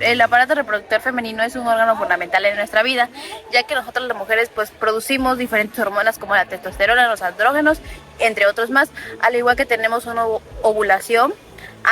el aparato reproductor femenino es un órgano fundamental en nuestra vida, ya que nosotras las mujeres pues producimos diferentes hormonas como la testosterona, los andrógenos, entre otros más, al igual que tenemos una ovulación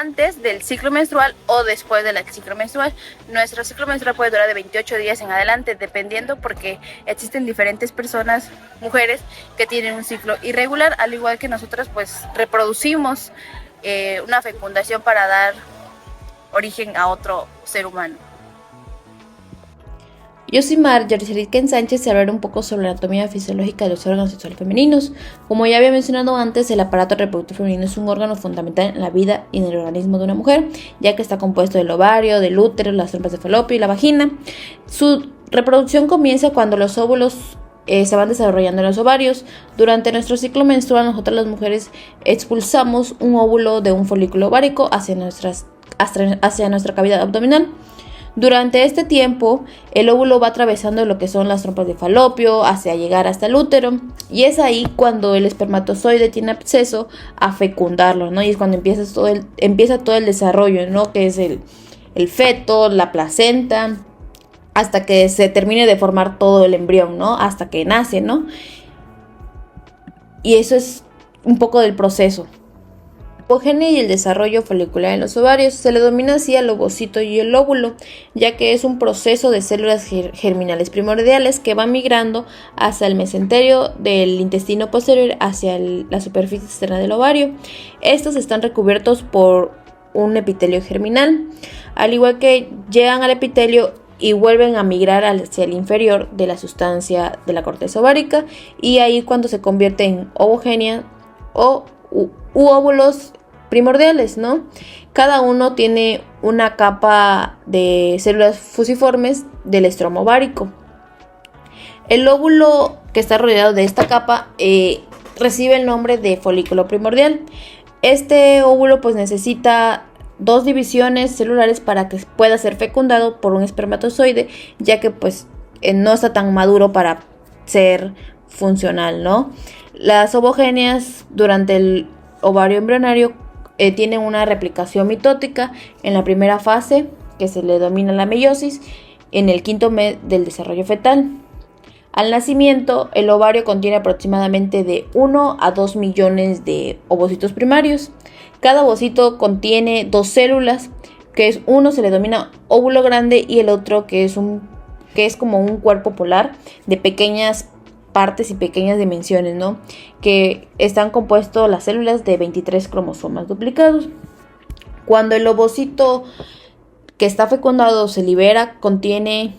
antes del ciclo menstrual o después del ciclo menstrual. Nuestro ciclo menstrual puede durar de 28 días en adelante, dependiendo, porque existen diferentes personas, mujeres, que tienen un ciclo irregular, al igual que nosotras pues reproducimos una fecundación para dar origen a otro ser humano. Yo soy Marjorie Ken Sánchez y hablaré un poco sobre la anatomía fisiológica de los órganos sexuales femeninos. Como ya había mencionado antes, el aparato reproductor femenino es un órgano fundamental en la vida y en el organismo de una mujer, ya que está compuesto del ovario, del útero, las trompas de falopio y la vagina. Su reproducción comienza cuando los óvulos se van desarrollando en los ovarios. Durante nuestro ciclo menstrual, nosotras las mujeres expulsamos un óvulo de un folículo ovárico hacia nuestra cavidad abdominal. Durante este tiempo, el óvulo va atravesando lo que son las trompas de falopio hacia llegar hasta el útero, y es ahí cuando el espermatozoide tiene acceso a fecundarlo, ¿no? Y es cuando empieza todo el desarrollo, ¿no? Que es el feto, la placenta, hasta que se termine de formar todo el embrión, ¿no? Hasta que nace, ¿no? Y eso es un poco del proceso. El apogenia y el desarrollo folicular en los ovarios se le denomina así al ovocito y el óvulo, ya que es un proceso de células germinales primordiales que van migrando hacia el mesenterio del intestino posterior hacia la superficie externa del ovario. Estos están recubiertos por un epitelio germinal, al igual que llegan al epitelio y vuelven a migrar hacia el inferior de la sustancia de la corteza ovárica, y ahí cuando se convierte en ovogenia o óvulos primordiales, ¿no? Cada uno tiene una capa de células fusiformes del estroma ovárico. El óvulo que está rodeado de esta capa recibe el nombre de folículo primordial. Este óvulo pues necesita 2 divisiones celulares para que pueda ser fecundado por un espermatozoide, ya que pues no está tan maduro para ser funcional, ¿no? Las ovogenias durante el ovario embrionario tienen una replicación mitótica en la primera fase, que se le denomina la meiosis, en el 5º mes del desarrollo fetal. Al nacimiento, el ovario contiene aproximadamente de 1 a 2 millones de ovocitos primarios. Cada ovocito contiene 2 células, que uno se le denomina óvulo grande y el otro que es como un cuerpo polar de pequeñas partes y pequeñas dimensiones, ¿no? Que están compuestos las células de 23 cromosomas duplicados. Cuando el ovocito que está fecundado se libera, contiene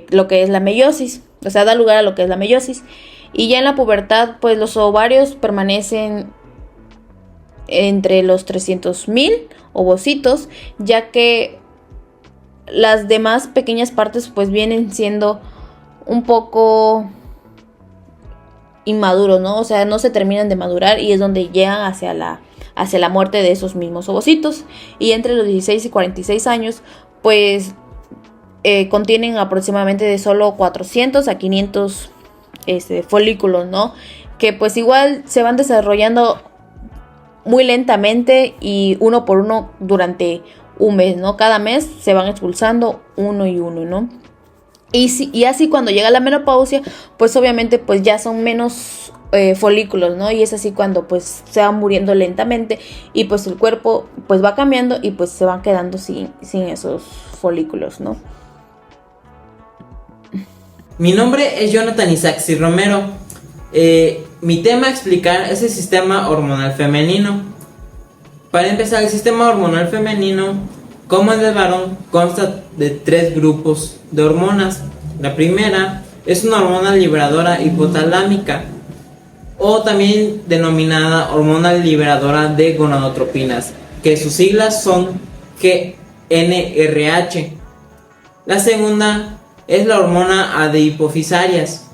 lo que es la meiosis, o sea, da lugar a lo que es la meiosis. Y ya en la pubertad, pues los ovarios permanecen entre los 300.000 ovocitos, ya que las demás pequeñas partes pues vienen siendo un poco inmaduros, ¿no? O sea, no se terminan de madurar y es donde llegan hacia la muerte de esos mismos ovocitos. Y entre los 16 y 46 años, pues contienen aproximadamente de solo 400 a 500 folículos, ¿no? Que pues igual se van desarrollando muy lentamente y uno por uno durante un mes, ¿no? Cada mes se van expulsando uno y uno, ¿no? Y así cuando llega la menopausia, pues obviamente pues ya son menos folículos, ¿no? Y es así cuando pues se van muriendo lentamente y pues el cuerpo pues va cambiando y pues se van quedando sin esos folículos, ¿no? Mi nombre es Jonathan Isaxi Romero. Mi tema a explicar es el sistema hormonal femenino. Para empezar, el sistema hormonal femenino, como el del varón, consta de 3 grupos de hormonas. La primera es una hormona liberadora hipotalámica, o también denominada hormona liberadora de gonadotropinas, que sus siglas son GnRH. La segunda es la hormona adipofisarias.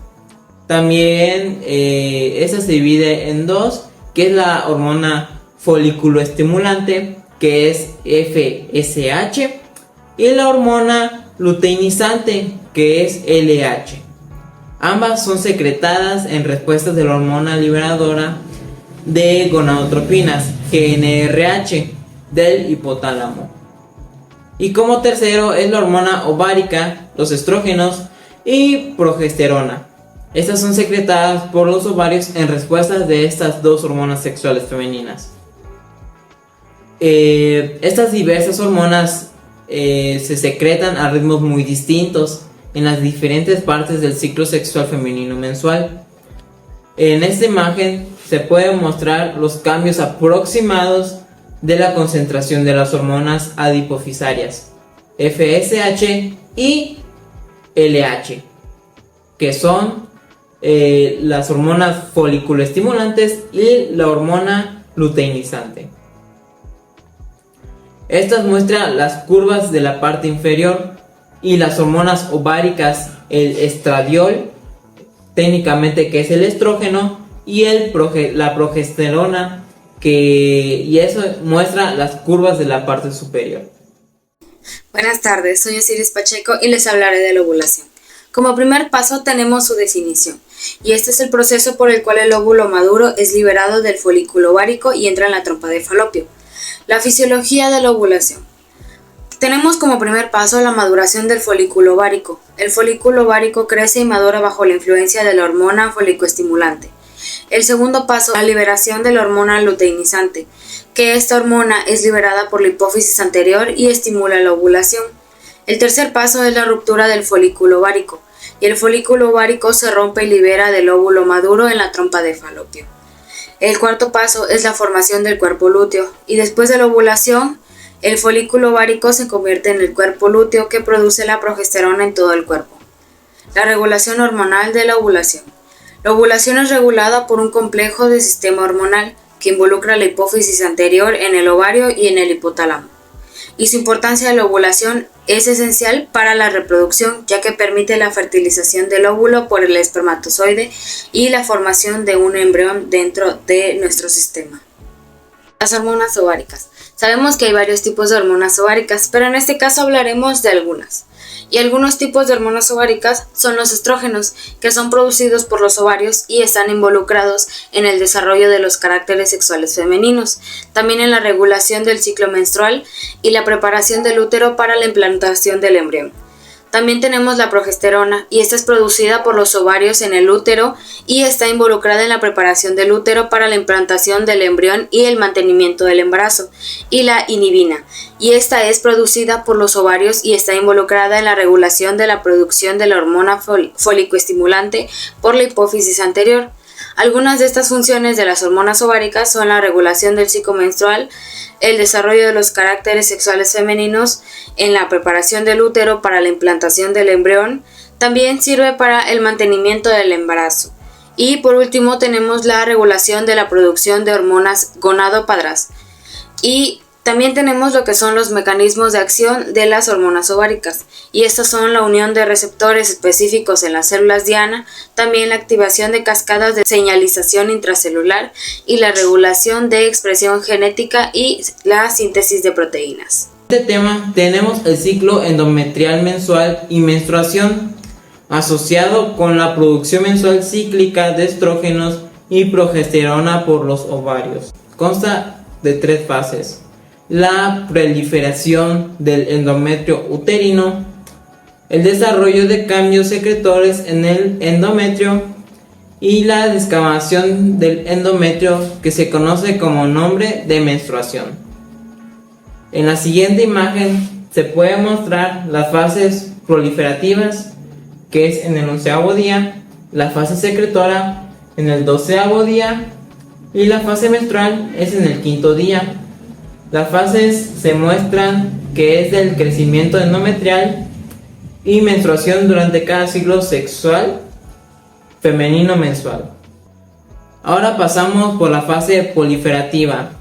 También esta se divide en 2, que es la hormona foliculoestimulante, que es FSH, y la hormona luteinizante, que es LH. Ambas son secretadas en respuesta de la hormona liberadora de gonadotropinas, GnRH, del hipotálamo. Y como tercero es la hormona ovárica, los estrógenos y progesterona. Estas son secretadas por los ovarios en respuesta de estas dos hormonas sexuales femeninas. Estas diversas hormonas se secretan a ritmos muy distintos en las diferentes partes del ciclo sexual femenino mensual. En esta imagen se pueden mostrar los cambios aproximados de la concentración de las hormonas adipofisarias, FSH y LH, que son las hormonas foliculoestimulantes y la hormona luteinizante. Estas muestran las curvas de la parte inferior y las hormonas ováricas, el estradiol, técnicamente que es el estrógeno, y la progesterona, y eso muestra las curvas de la parte superior. Buenas tardes, soy Osiris Pacheco y les hablaré de la ovulación. Como primer paso tenemos su definición, y este es el proceso por el cual el óvulo maduro es liberado del folículo ovárico y entra en la trompa de Falopio. La fisiología de la ovulación. Tenemos como primer paso la maduración del folículo ovárico. El folículo ovárico crece y madura bajo la influencia de la hormona folicoestimulante. El segundo paso, la liberación de la hormona luteinizante, que esta hormona es liberada por la hipófisis anterior y estimula la ovulación. El tercer paso es la ruptura del folículo ovárico, y el folículo ovárico se rompe y libera del óvulo maduro en la trompa de Falopio. El cuarto paso es la formación del cuerpo lúteo, y después de la ovulación, el folículo ovárico se convierte en el cuerpo lúteo que produce la progesterona en todo el cuerpo. La regulación hormonal de la ovulación. La ovulación es regulada por un complejo de sistema hormonal que involucra la hipófisis anterior en el ovario y en el hipotálamo. Y su importancia de la ovulación es esencial para la reproducción, ya que permite la fertilización del óvulo por el espermatozoide y la formación de un embrión dentro de nuestro sistema. Las hormonas ováricas. Sabemos que hay varios tipos de hormonas ováricas, pero en este caso hablaremos de algunas. Y algunos tipos de hormonas ováricas son los estrógenos, que son producidos por los ovarios y están involucrados en el desarrollo de los caracteres sexuales femeninos, también en la regulación del ciclo menstrual y la preparación del útero para la implantación del embrión. También tenemos la progesterona, y esta es producida por los ovarios en el útero y está involucrada en la preparación del útero para la implantación del embrión y el mantenimiento del embarazo. Y la inhibina, y esta es producida por los ovarios y está involucrada en la regulación de la producción de la hormona folicoestimulante por la hipófisis anterior. Algunas de estas funciones de las hormonas ováricas son la regulación del ciclo menstrual, el desarrollo de los caracteres sexuales femeninos, en la preparación del útero para la implantación del embrión, también sirve para el mantenimiento del embarazo. Y por último tenemos la regulación de la producción de hormonas gonadópadas. Y también tenemos lo que son los mecanismos de acción de las hormonas ováricas, y estos son la unión de receptores específicos en las células diana, también la activación de cascadas de señalización intracelular y la regulación de expresión genética y la síntesis de proteínas. En este tema tenemos el ciclo endometrial mensual y menstruación, asociado con la producción mensual cíclica de estrógenos y progesterona por los ovarios. Consta de 3 fases: la proliferación del endometrio uterino, el desarrollo de cambios secretores en el endometrio y la descamación del endometrio, que se conoce como nombre de menstruación. En la siguiente imagen se puede mostrar las fases proliferativas, que es en el 11º día, la fase secretora en el 12º día y la fase menstrual es en el 5º día. Las fases se muestran que es del crecimiento endometrial y menstruación durante cada ciclo sexual femenino mensual. Ahora pasamos por la fase proliferativa,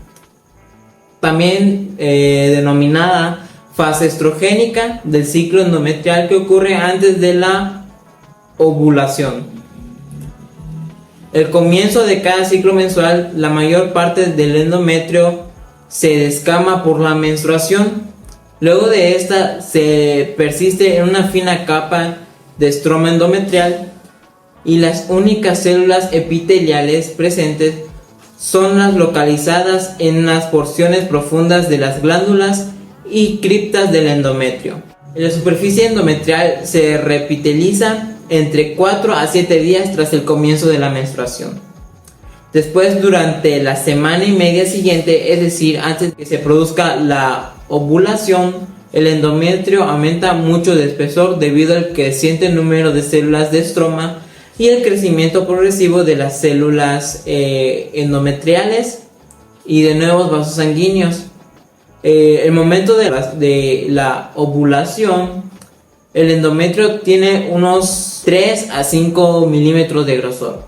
también denominada fase estrogénica del ciclo endometrial, que ocurre antes de la ovulación. El comienzo de cada ciclo mensual, la mayor parte del endometrio se descama por la menstruación. Luego de esta se persiste en una fina capa de estroma endometrial y las únicas células epiteliales presentes son las localizadas en las porciones profundas de las glándulas y criptas del endometrio. La superficie endometrial se repiteliza entre 4 a 7 días tras el comienzo de la menstruación. Después, durante la semana y media siguiente, es decir, antes de que se produzca la ovulación, el endometrio aumenta mucho de espesor debido al creciente número de células de estroma y el crecimiento progresivo de las células endometriales y de nuevos vasos sanguíneos. El momento de la ovulación, el endometrio tiene unos 3 a 5 milímetros de grosor.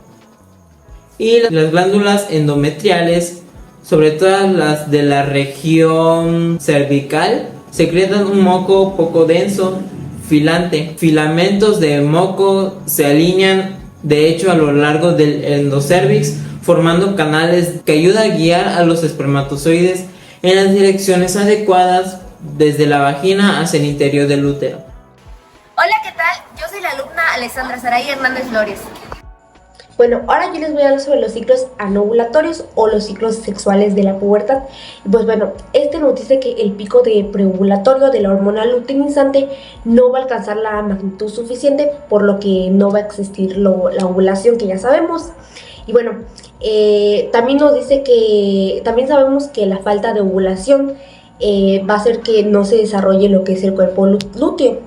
Y las glándulas endometriales, sobre todo las de la región cervical, secretan un moco poco denso, filante. Filamentos de moco se alinean de hecho a lo largo del endocérvix, formando canales que ayudan a guiar a los espermatozoides en las direcciones adecuadas desde la vagina hacia el interior del útero. Hola, ¿qué tal? Yo soy la alumna Alessandra Saray Hernández Flores. Bueno, ahora yo les voy a hablar sobre los ciclos anovulatorios o los ciclos sexuales de la pubertad. Pues bueno, nos dice que el pico de preovulatorio de la hormona luteinizante no va a alcanzar la magnitud suficiente, por lo que no va a existir la ovulación, que ya sabemos. Y bueno, también nos dice que también sabemos que la falta de ovulación va a hacer que no se desarrolle lo que es el cuerpo lúteo.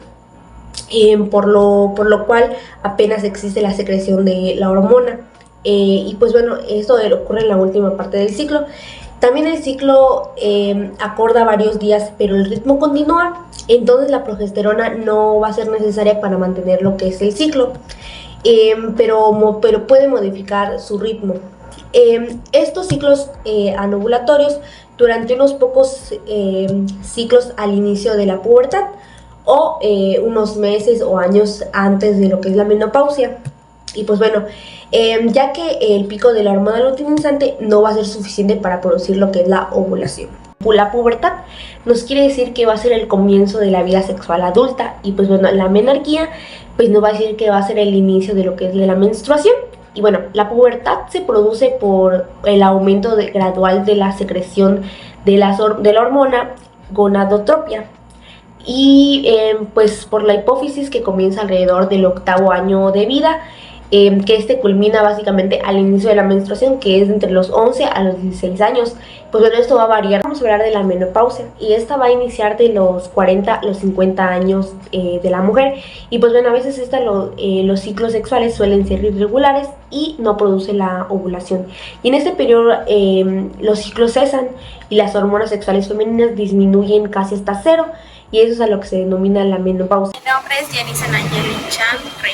Por lo cual apenas existe la secreción de la hormona. Y pues bueno, esto ocurre en la última parte del ciclo. También el ciclo acorda varios días, pero el ritmo continúa. Entonces la progesterona no va a ser necesaria para mantener lo que es el ciclo, pero puede modificar su ritmo. Estos ciclos anovulatorios durante unos pocos ciclos al inicio de la pubertad, o unos meses o años antes de lo que es la menopausia. Y pues bueno, ya que el pico de la hormona luteinizante no va a ser suficiente para producir lo que es la ovulación. La pubertad nos quiere decir que va a ser el comienzo de la vida sexual adulta, y pues bueno, la menarquía pues nos va a decir que va a ser el inicio de lo que es de la menstruación. Y bueno, la pubertad se produce por el aumento gradual de la secreción de la hormona gonadotropia, y pues por la hipófisis, que comienza alrededor del 8º año de vida, que culmina básicamente al inicio de la menstruación, que es entre los 11 a los 16 años. Pues bueno, esto va a variar. Vamos a hablar de la menopausia, y esta va a iniciar de los 40 a los 50 años de la mujer. Y pues bueno, a veces los ciclos sexuales suelen ser irregulares y no produce la ovulación. Y en este periodo los ciclos cesan y las hormonas sexuales femeninas disminuyen casi hasta cero, y eso es a lo que se denomina la menopausia. Mi nombre es Jenny Nayeli Chan Rey.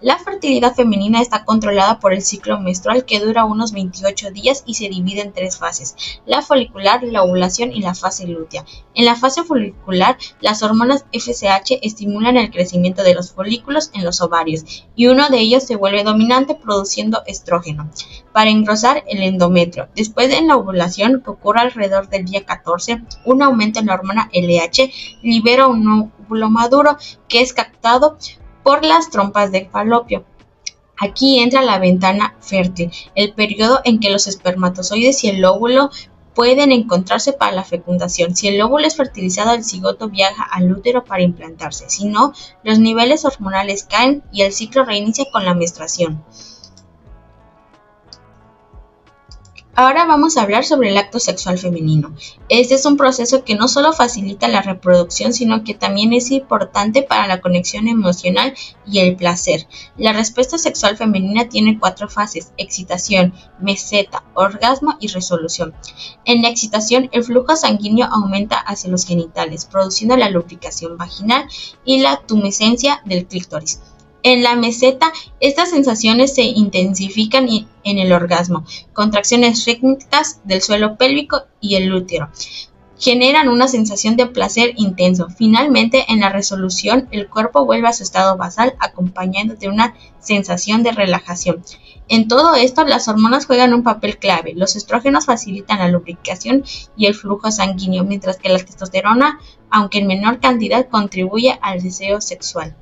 La fertilidad femenina está controlada por el ciclo menstrual, que dura unos 28 días y se divide en 3 fases: la folicular, la ovulación y la fase lútea. En la fase folicular, las hormonas FSH estimulan el crecimiento de los folículos en los ovarios, y uno de ellos se vuelve dominante produciendo estrógeno para engrosar el endometrio. Después de la ovulación, que ocurre alrededor del día 14, un aumento en la hormona LH libera un óvulo maduro que es captado por las trompas de falopio. Aquí entra la ventana fértil, el periodo en que los espermatozoides y el óvulo pueden encontrarse para la fecundación. Si el óvulo es fertilizado, el cigoto viaja al útero para implantarse. Si no, los niveles hormonales caen y el ciclo reinicia con la menstruación. Ahora vamos a hablar sobre el acto sexual femenino. Este es un proceso que no solo facilita la reproducción, sino que también es importante para la conexión emocional y el placer. La respuesta sexual femenina tiene 4 fases: excitación, meseta, orgasmo y resolución. En la excitación, el flujo sanguíneo aumenta hacia los genitales, produciendo la lubricación vaginal y la tumescencia del clítoris. En la meseta, estas sensaciones se intensifican en el orgasmo. Contracciones rítmicas del suelo pélvico y el útero generan una sensación de placer intenso. Finalmente, en la resolución, el cuerpo vuelve a su estado basal, acompañado de una sensación de relajación. En todo esto, las hormonas juegan un papel clave. Los estrógenos facilitan la lubricación y el flujo sanguíneo, mientras que la testosterona, aunque en menor cantidad, contribuye al deseo sexual.